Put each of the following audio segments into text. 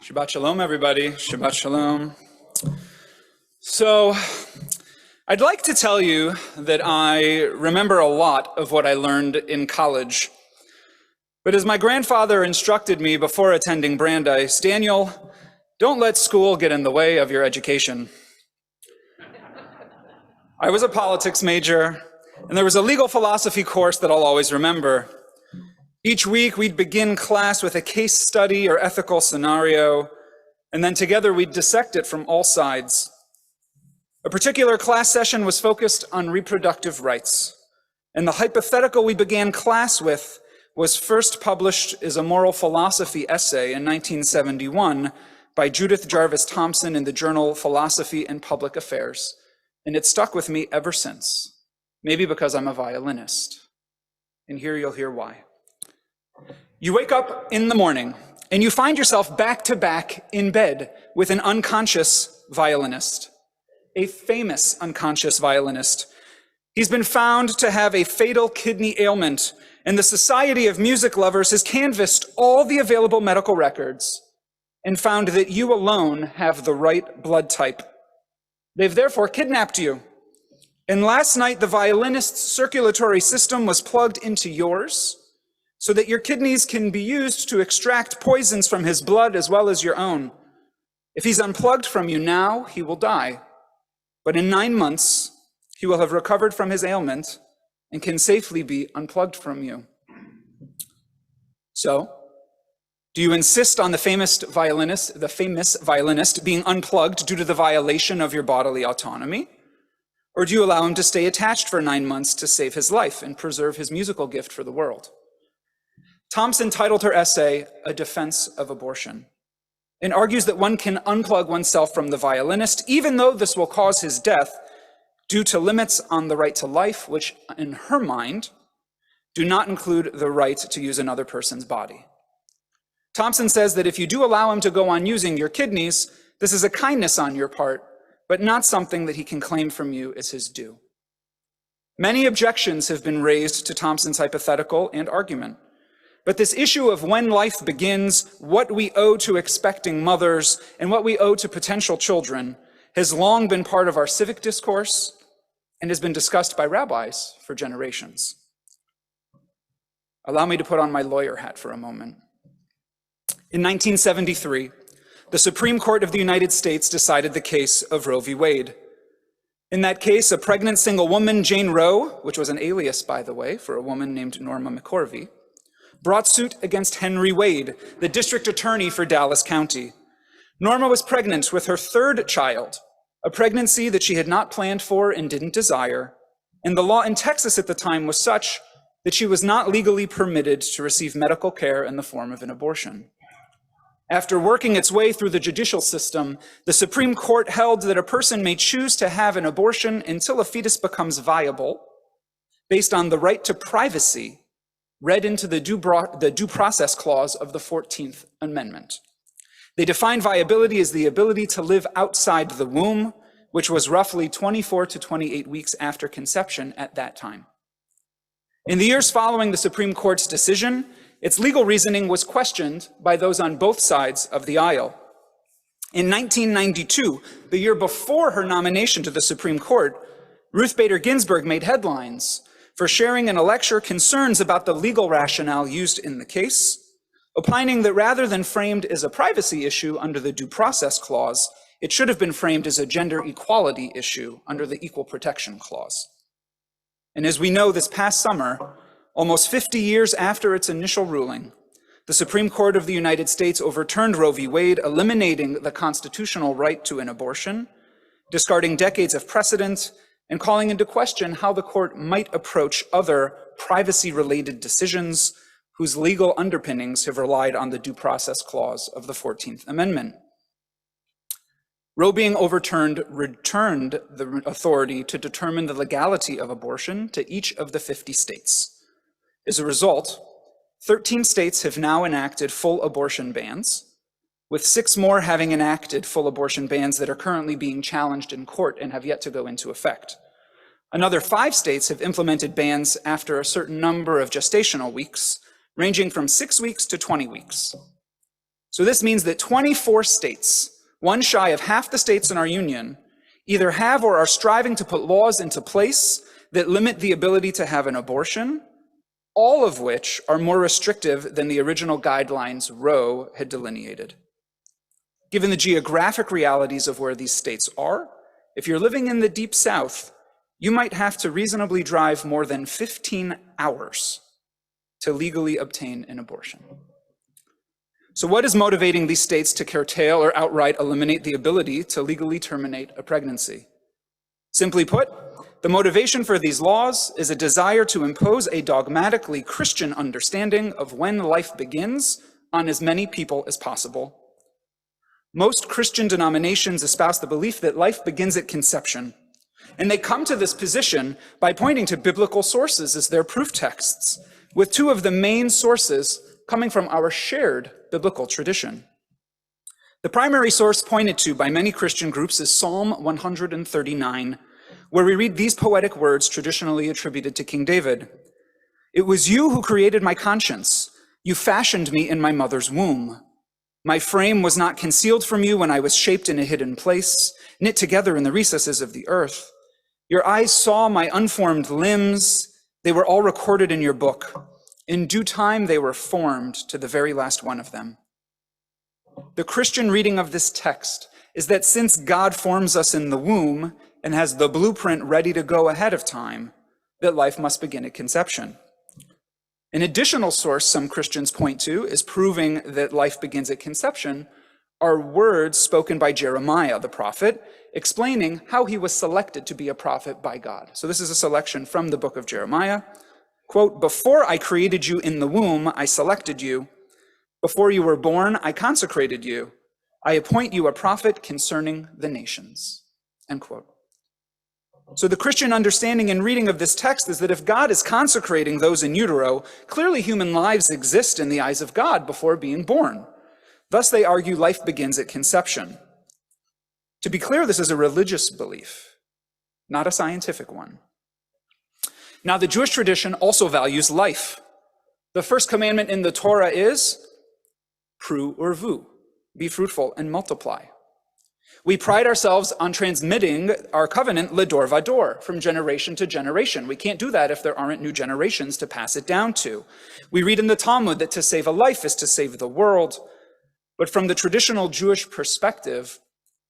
Shabbat Shalom, everybody. Shabbat Shalom. So, I'd like to tell you that I remember a lot of what I learned in college. But as my grandfather instructed me before attending Brandeis, Daniel, don't let school get in the way of your education. I was a politics major, and there was a legal philosophy course that I'll always remember. Each week, we'd begin class with a case study or ethical scenario, and then together we'd dissect it from all sides. A particular class session was focused on reproductive rights, and the hypothetical we began class with was first published as a moral philosophy essay in 1971 by Judith Jarvis Thomson in the journal Philosophy and Public Affairs, and it stuck with me ever since, maybe because I'm a violinist. And here you'll hear why. You wake up in the morning and you find yourself back to back in bed with an unconscious violinist, a famous unconscious violinist. He's been found to have a fatal kidney ailment, and the Society of Music Lovers has canvassed all the available medical records and found that you alone have the right blood type. They've therefore kidnapped you. And last night, the violinist's circulatory system was plugged into yours, so that your kidneys can be used to extract poisons from his blood as well as your own. If he's unplugged from you now, he will die. But in 9 months, he will have recovered from his ailment and can safely be unplugged from you. So, do you insist on the famous violinist being unplugged due to the violation of your bodily autonomy? Or do you allow him to stay attached for 9 months to save his life and preserve his musical gift for the world? Thomson titled her essay, A Defense of Abortion, and argues that one can unplug oneself from the violinist, even though this will cause his death, due to limits on the right to life, which, in her mind, do not include the right to use another person's body. Thomson says that if you do allow him to go on using your kidneys, this is a kindness on your part, but not something that he can claim from you as his due. Many objections have been raised to Thomson's hypothetical and argument. But this issue of when life begins, what we owe to expecting mothers, and what we owe to potential children has long been part of our civic discourse and has been discussed by rabbis for generations. Allow me to put on my lawyer hat for a moment. In 1973, the Supreme Court of the United States decided the case of Roe v. Wade. In that case, a pregnant single woman, Jane Roe, which was an alias, by the way, for a woman named Norma McCorvey, brought suit against Henry Wade, the district attorney for Dallas County. Norma was pregnant with her third child, a pregnancy that she had not planned for and didn't desire, and the law in Texas at the time was such that she was not legally permitted to receive medical care in the form of an abortion. After working its way through the judicial system, the Supreme Court held that a person may choose to have an abortion until a fetus becomes viable, based on the right to privacy read into the due process clause of the 14th Amendment. They defined viability as the ability to live outside the womb, which was roughly 24 to 28 weeks after conception at that time. In the years following the Supreme Court's decision, its legal reasoning was questioned by those on both sides of the aisle. In 1992, the year before her nomination to the Supreme Court, Ruth Bader Ginsburg made headlines for sharing in a lecture concerns about the legal rationale used in the case, opining that rather than framed as a privacy issue under the Due Process Clause, it should have been framed as a gender equality issue under the Equal Protection Clause. And as we know, this past summer, almost 50 years after its initial ruling, the Supreme Court of the United States overturned Roe v. Wade, eliminating the constitutional right to an abortion, discarding decades of precedent, and calling into question how the court might approach other privacy-related decisions whose legal underpinnings have relied on the Due Process Clause of the 14th Amendment. Roe being overturned returned the authority to determine the legality of abortion to each of the 50 states. As a result, 13 states have now enacted full abortion bans, with 6 more having enacted full abortion bans that are currently being challenged in court and have yet to go into effect. Another 5 states have implemented bans after a certain number of gestational weeks, ranging from 6 weeks to 20 weeks. So this means that 24 states, one shy of half the states in our union, either have or are striving to put laws into place that limit the ability to have an abortion, all of which are more restrictive than the original guidelines Roe had delineated. Given the geographic realities of where these states are, if you're living in the Deep South, you might have to reasonably drive more than 15 hours to legally obtain an abortion. So what is motivating these states to curtail or outright eliminate the ability to legally terminate a pregnancy? Simply put, the motivation for these laws is a desire to impose a dogmatically Christian understanding of when life begins on as many people as possible. Most Christian denominations espouse the belief that life begins at conception, and they come to this position by pointing to biblical sources as their proof texts, with two of the main sources coming from our shared biblical tradition. The primary source pointed to by many Christian groups is Psalm 139, where we read these poetic words traditionally attributed to King David. "It was you who created my conscience. You fashioned me in my mother's womb. My frame was not concealed from you when I was shaped in a hidden place, knit together in the recesses of the earth. Your eyes saw my unformed limbs. They were all recorded in your book. In due time, they were formed to the very last one of them." The Christian reading of this text is that since God forms us in the womb and has the blueprint ready to go ahead of time, that life must begin at conception. An additional source some Christians point to is proving that life begins at conception are words spoken by Jeremiah, the prophet, explaining how he was selected to be a prophet by God. So this is a selection from the book of Jeremiah. Quote, "Before I created you in the womb, I selected you. Before you were born, I consecrated you. I appoint you a prophet concerning the nations." End quote. So the Christian understanding and reading of this text is that if God is consecrating those in utero, clearly human lives exist in the eyes of God before being born. Thus, they argue life begins at conception. To be clear, this is a religious belief, not a scientific one. Now, the Jewish tradition also values life. The first commandment in the Torah is pru urvu, be fruitful and multiply. We pride ourselves on transmitting our covenant ledor vador, from generation to generation. We can't do that if there aren't new generations to pass it down to. We read in the Talmud that to save a life is to save the world. But from the traditional Jewish perspective,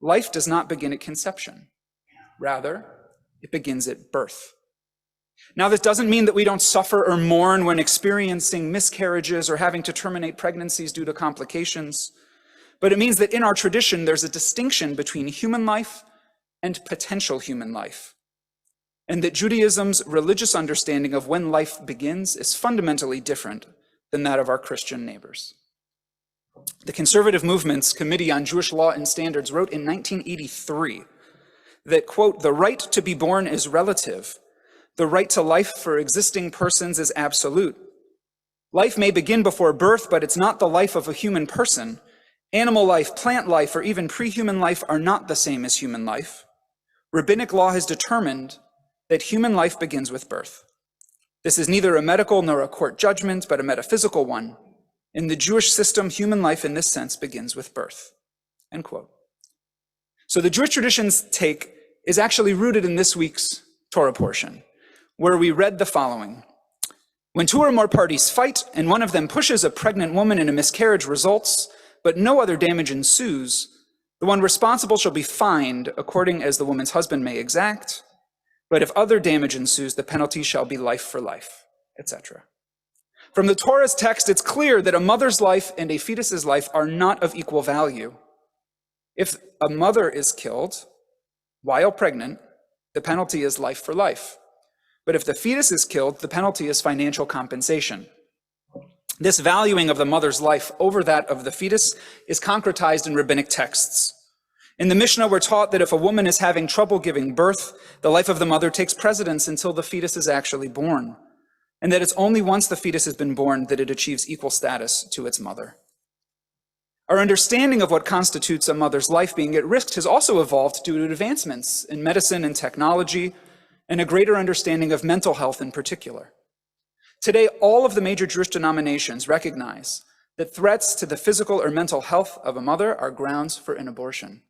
life does not begin at conception. Rather, it begins at birth. Now, this doesn't mean that we don't suffer or mourn when experiencing miscarriages or having to terminate pregnancies due to complications. But it means that in our tradition, there's a distinction between human life and potential human life, and that Judaism's religious understanding of when life begins is fundamentally different than that of our Christian neighbors. The Conservative Movement's Committee on Jewish Law and Standards wrote in 1983 that, quote, "The right to be born is relative. The right to life for existing persons is absolute. Life may begin before birth, but it's not the life of a human person. Animal life, plant life, or even pre-human life are not the same as human life. Rabbinic law has determined that human life begins with birth. This is neither a medical nor a court judgment, but a metaphysical one. In the Jewish system, human life in this sense begins with birth." End quote. So the Jewish tradition's take is actually rooted in this week's Torah portion, where we read the following. "When two or more parties fight and one of them pushes a pregnant woman and a miscarriage results, but no other damage ensues, the one responsible shall be fined according as the woman's husband may exact. But if other damage ensues, the penalty shall be life for life," etc. From the Torah's text, it's clear that a mother's life and a fetus's life are not of equal value. If a mother is killed while pregnant, the penalty is life for life. But if the fetus is killed, the penalty is financial compensation. This valuing of the mother's life over that of the fetus is concretized in rabbinic texts. In the Mishnah, we're taught that if a woman is having trouble giving birth, the life of the mother takes precedence until the fetus is actually born, and that it's only once the fetus has been born that it achieves equal status to its mother. Our understanding of what constitutes a mother's life being at risk has also evolved due to advancements in medicine and technology, and a greater understanding of mental health in particular. Today, all of the major Jewish denominations recognize that threats to the physical or mental health of a mother are grounds for an abortion.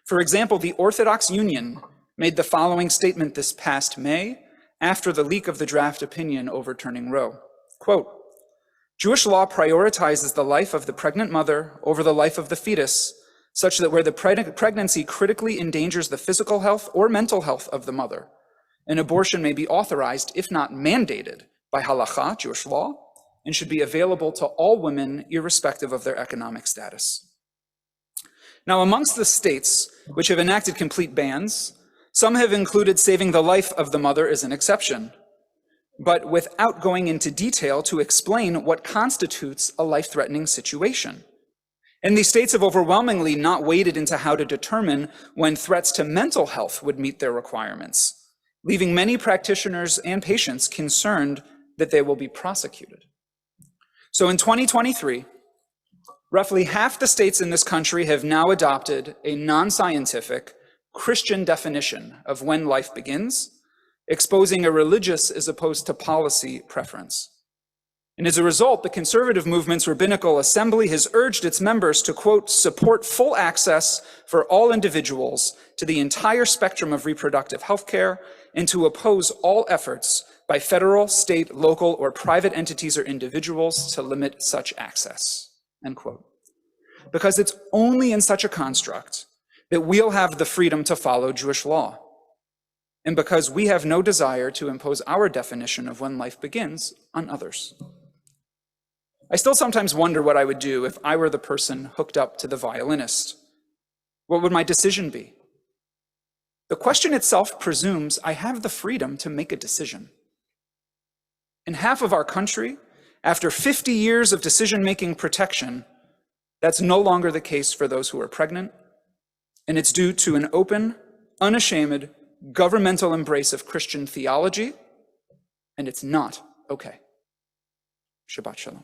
For example, the Orthodox Union made the following statement this past May after the leak of the draft opinion overturning Roe. Quote, Jewish law prioritizes the life of the pregnant mother over the life of the fetus, such that where the pregnancy critically endangers the physical health or mental health of the mother, an abortion may be authorized, if not mandated, by halakha, Jewish law, and should be available to all women irrespective of their economic status. Now, amongst the states which have enacted complete bans, some have included saving the life of the mother as an exception, but without going into detail to explain what constitutes a life-threatening situation. And these states have overwhelmingly not waded into how to determine when threats to mental health would meet their requirements, leaving many practitioners and patients concerned that they will be prosecuted. So in 2023, roughly half the states in this country have now adopted a non-scientific Christian definition of when life begins, exposing a religious as opposed to policy preference. And as a result, the conservative movement's rabbinical assembly has urged its members to, quote, support full access for all individuals to the entire spectrum of reproductive health care and to oppose all efforts by federal, state, local, or private entities or individuals to limit such access, end quote. Because it's only in such a construct that we'll have the freedom to follow Jewish law, and because we have no desire to impose our definition of when life begins on others. I still sometimes wonder what I would do if I were the person hooked up to the violinist. What would my decision be? The question itself presumes I have the freedom to make a decision. In half of our country, after 50 years of decision-making protection, that's no longer the case for those who are pregnant, and it's due to an open, unashamed, governmental embrace of Christian theology, and it's not okay. Shabbat Shalom.